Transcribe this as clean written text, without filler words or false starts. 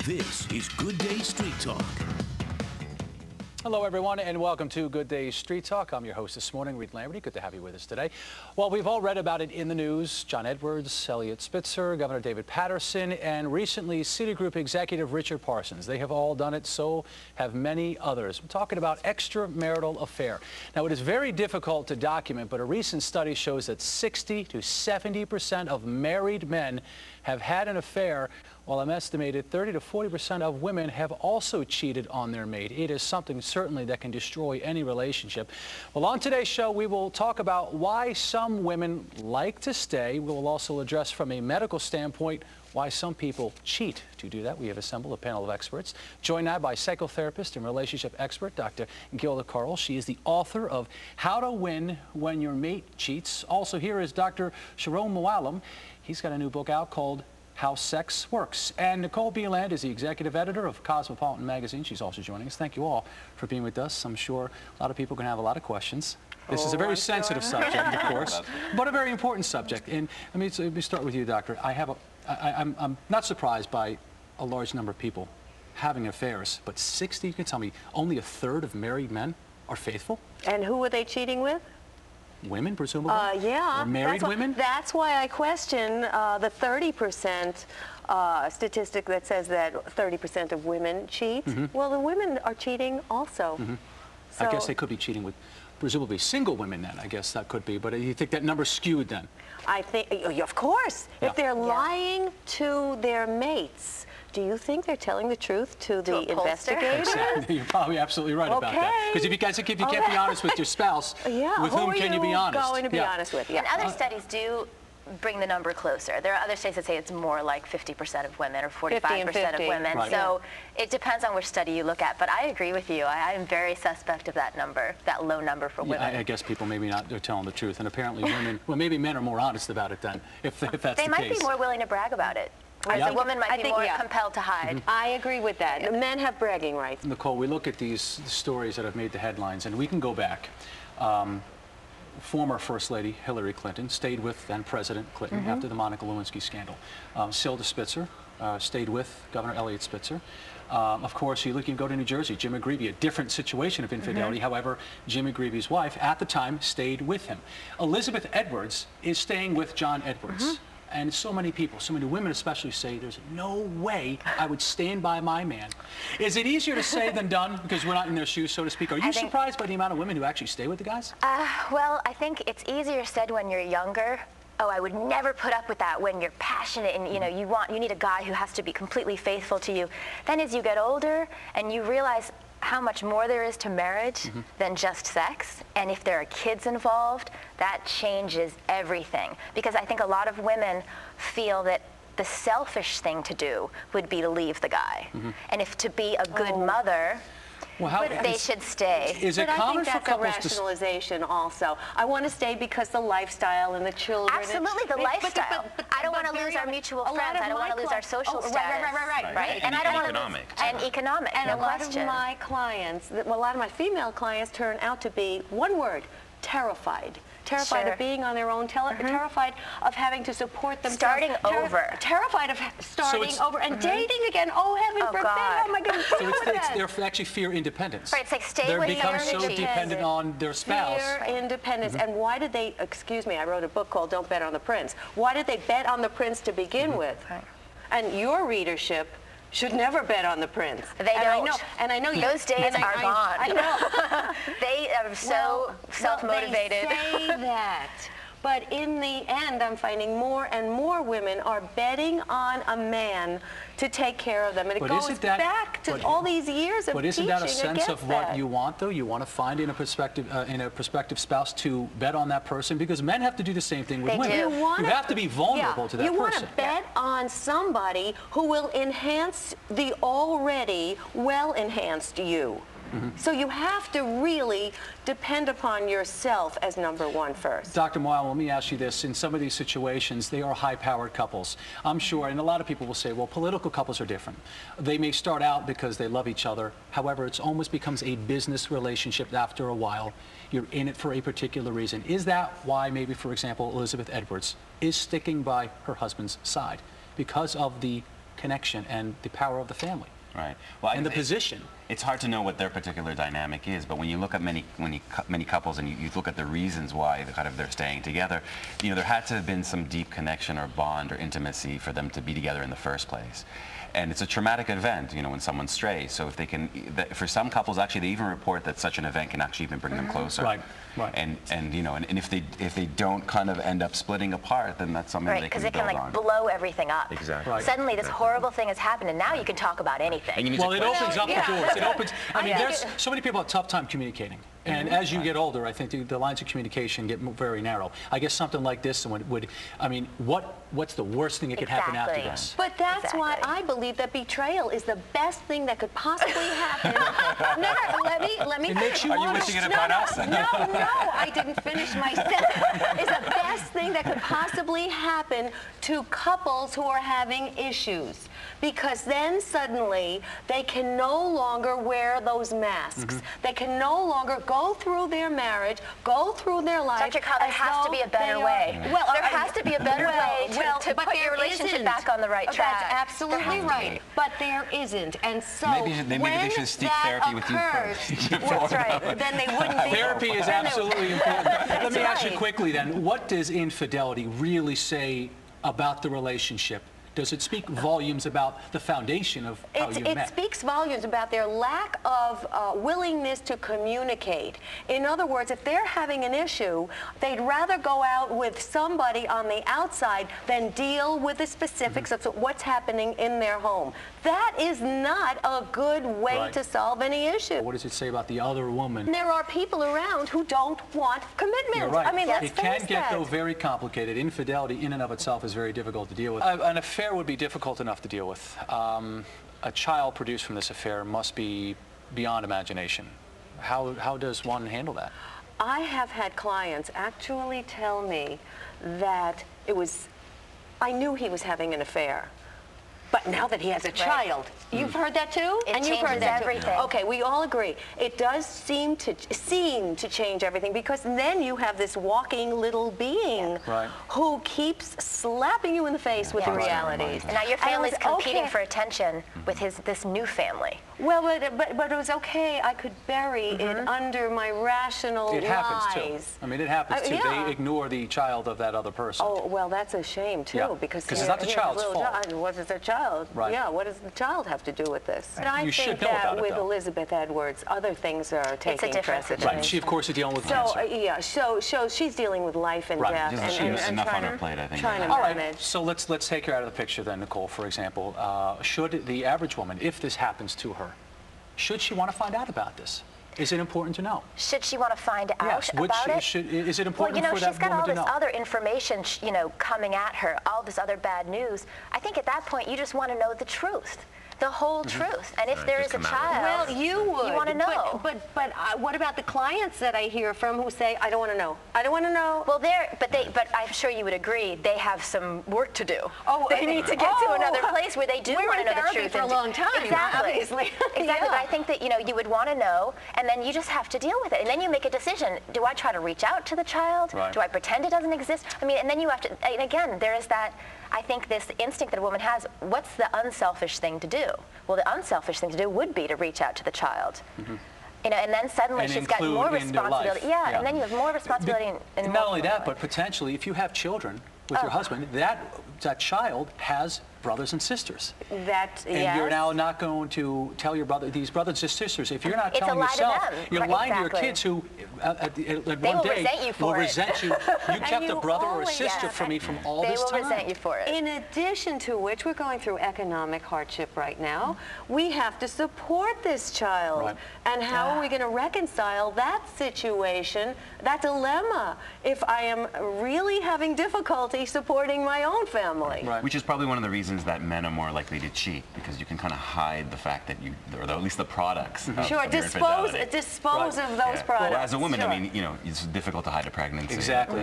This is Good Day Street Talk. Hello, everyone, and welcome to Good Day Street Talk. I'm your host this morning, Reed Lamberty. Good to have you with us today. Well, we've all read about it in the news. John Edwards, Eliot Spitzer, Governor David Paterson, and recently Citigroup executive Richard Parsons. They have all done it, so have many others. We're talking about extramarital affair. Now, it is very difficult to document, but a recent study shows that 60 to 70% of married men have had an affair, while an estimated 30 to 40% of women have also cheated on their mate. It is something certainly that can destroy any relationship. Well, on today's show, we will talk about why some women like to stay. We will also address from a medical standpoint why some people cheat. To do that, we have assembled a panel of experts, joined now by psychotherapist and relationship expert, Dr. Gilda. She is the author of How to Win When Your Mate Cheats. Also here is Dr. Sharon Mooallem. He's got a new book out called How Sex Works. And Nicole Bieland is the executive editor of Cosmopolitan magazine. She's also joining us. Thank you all for being with us. I'm sure a lot of people are going to have a lot of questions. This is a very sensitive subject, of course, but a very important subject. And let me start with you, Doctor. I'm not surprised by a large number of people having affairs, but 60, you can tell me, only a third of married men are faithful? And who were they cheating with? Women, presumably? Yeah. Or married women? That's why I question the 30% statistic that says that 30% of women cheat. Well, the women are cheating also. So, I guess they could be cheating with presumably single women then. I guess that could be. But you think that number's skewed then? I think, of course. Yeah. If they're lying to their mates, do you think they're telling the truth to the investigators? Exactly. You're probably absolutely right about that. Because if you can't be honest with your spouse, with whom can you be honest? Going to be honest with? And other studies do bring the number closer. There are other studies that say it's more like 50% of women or 45% of women. Right. So it depends on which study you look at. But I agree with you. I am very suspect of that number, that low number for women. I guess people maybe they're telling the truth. And apparently women, well, maybe men are more honest about it then, if that's the case. They might be more willing to brag about it. Whereas a woman might be more compelled to hide. I agree with that. Men have bragging rights. Nicole, we look at these stories that have made the headlines, and we can go back. Former First Lady Hillary Clinton stayed with then President Clinton after the Monica Lewinsky scandal. Gilda Spitzer stayed with Governor Eliot Spitzer. Of course, you can go to New Jersey, Jim McGreevey, a different situation of infidelity. However, Jim McGreevey's wife at the time stayed with him. Elizabeth Edwards is staying with John Edwards. And so many people, so many women especially, say there's no way I would stand by my man. Is it easier to say than done because we're not in their shoes, so to speak? Are you surprised by the amount of women who actually stay with the guys? Well, I think it's easier said when you're younger. Oh, I would never put up with that when you're passionate and you need a guy who has to be completely faithful to you. Then as you get older and you realize how much more there is to marriage than just sex, and if there are kids involved, that changes everything. Because I think a lot of women feel that the selfish thing to do would be to leave the guy. And if to be a good mother, they should stay. Is it common for couples a rationalization also? I want to stay because the lifestyle and the children. Absolutely, the lifestyle. I don't want to lose our mutual friends. I don't want to lose our social status. Right. And I don't want to lose. And economic. And a lot of my clients, a lot of my female clients turn out to be, one word, terrified. Terrified of being on their own, terrified of having to support themselves. Starting over. Terrified of starting over and dating again. Oh, heaven forbid. How am I going to deal with that? They actually fear independence. Right, it's like stay with They become so dependent on their spouse. Fear independence. And why did they, excuse me, I wrote a book called Don't Bet on the Prince. Why did they bet on the prince to begin with? And your readership should never bet on the prince. They don't. I know those days are gone. I know. They are so self-motivated. They say that. But in the end, I'm finding more and more women are betting on a man to take care of them. And it goes back to all these years of teaching against that. But isn't that a sense of what you want, though? You want to find in a prospective spouse to bet on that person? Because men have to do the same thing with women. You have to be vulnerable to that person. You want to bet on somebody who will enhance the already well-enhanced you. So you have to really depend upon yourself as number one first. Dr. Mooallem, let me ask you this. In some of these situations, they are high-powered couples. I'm sure, and a lot of people will say, well, political couples are different. They may start out because they love each other. However, it almost becomes a business relationship after a while. You're in it for a particular reason. Is that why maybe, for example, Elizabeth Edwards is sticking by her husband's side? Because of the connection and the power of the family. Right. Well, and the position. It's hard to know what their particular dynamic is, but when you look at many couples and you look at the reasons why they're staying together, you know, there had to have been some deep connection or bond or intimacy for them to be together in the first place. And it's a traumatic event, you know, when someone strays. So if they can, for some couples, actually, they even report that such an event can actually even bring them closer. Right. Right. And you know, and if they don't kind of end up splitting apart, then that's something they can build on. Right, because it can like blow everything up. Exactly. Right. Suddenly, this horrible thing has happened, and now you can talk about anything. Well, it opens up the doors. It opens. I mean, Yeah. there's so many people have a tough time communicating. And as you get older, I think the lines of communication get very narrow. I guess something like this would, I mean, what's the worst thing that could happen after this? But that's why I believe that betrayal is the best thing that could possibly happen. No, let me It makes you Are you wishing it upon us? No, I didn't finish my sentence. It's the best thing that could possibly happen to couples who are having issues. Because then suddenly they can no longer wear those masks. They can no longer go through their marriage, go through their life. Dr. Carr, there has to be a better way. Well, there has to be a better way to put your relationship back on the right track. That's absolutely right. But there isn't. And so maybe they should seek therapy with you first. That's right. Then they wouldn't be. Therapy is absolutely important. Let me ask you right. quickly then, what does infidelity really say about the relationship? Does it speak volumes about the foundation of how you met? It speaks volumes about their lack of willingness to communicate. In other words, if they're having an issue, they'd rather go out with somebody on the outside than deal with the specifics of what's happening in their home. That is not a good way to solve any issue. What does it say about the other woman? There are people around who don't want commitment. You're right. I mean, let's it can face get, that. though, very complicated. Infidelity in and of itself is very difficult to deal with. An affair would be difficult enough to deal with. A child produced from this affair must be beyond imagination. How does one handle that? I have had clients actually tell me that I knew he was having an affair. But now that he has a child, you've heard that too? It you've heard that everything. Too? Okay, we all agree. It does seem to change everything, because then you have this walking little being who keeps slapping you in the face with the realities. And now your family's competing for attention with this new family. Well, but it was okay. I could bury it under my rational lies. It happens too. I mean, it happens too. Yeah. They ignore the child of that other person. Oh, well, that's a shame too, because it's not the child's fault. What is their child? Right. Yeah, what does the child have to do with this? And I You should think know that about it, with though. Elizabeth Edwards, other things are taking precedence. Right. She, of course, is dealing with cancer. Yeah, so she's dealing with life and death. She has enough on her plate, I think. Trying to All manage. right, so let's take her out of the picture then, Nicole, for example. Should the average woman, if this happens to her, should she want to find out about this? Is it important to know? Should she want to find out yes. about it? Is it important for that woman to know? She's got all this other information, coming at her, all this other bad news. I think at that point, you just want to know the truth. The whole truth. And if there is a child, well, you would. You want to know. But what about the clients that I hear from who say, I don't want to know. I don't want to know. Well, but I'm sure you would agree, they have some work to do. Oh, they need to get to another place where they do want to know the truth. for a long time, exactly. obviously. Exactly. But I think that you would want to know, and then you just have to deal with it. And then you make a decision. Do I try to reach out to the child? Right. Do I pretend it doesn't exist? I mean, and then you have to. And again, there is that. I think this instinct that a woman has. What's the unselfish thing to do? Well, the unselfish thing to do would be to reach out to the child. And then suddenly she's got more responsibility. Yeah, and then you have more responsibility. And not only that, but potentially, if you have children with your husband, that child has brothers and sisters. And you're now not going to tell your these brothers and sisters, if you're not telling yourself, you're lying to your kids who at one day will resent you. You kept a brother or a sister from me from all this time. They will resent you for it. In addition to which, we're going through economic hardship right now. We have to support this child. And how are we going to reconcile that situation, that dilemma, if I am really having difficulty supporting my own family? Which is probably one of the reasons that men are more likely to cheat, because you can kind of hide the fact that or at least the products of your dispose of those products. Well, as a woman, I mean, it's difficult to hide a pregnancy. Exactly.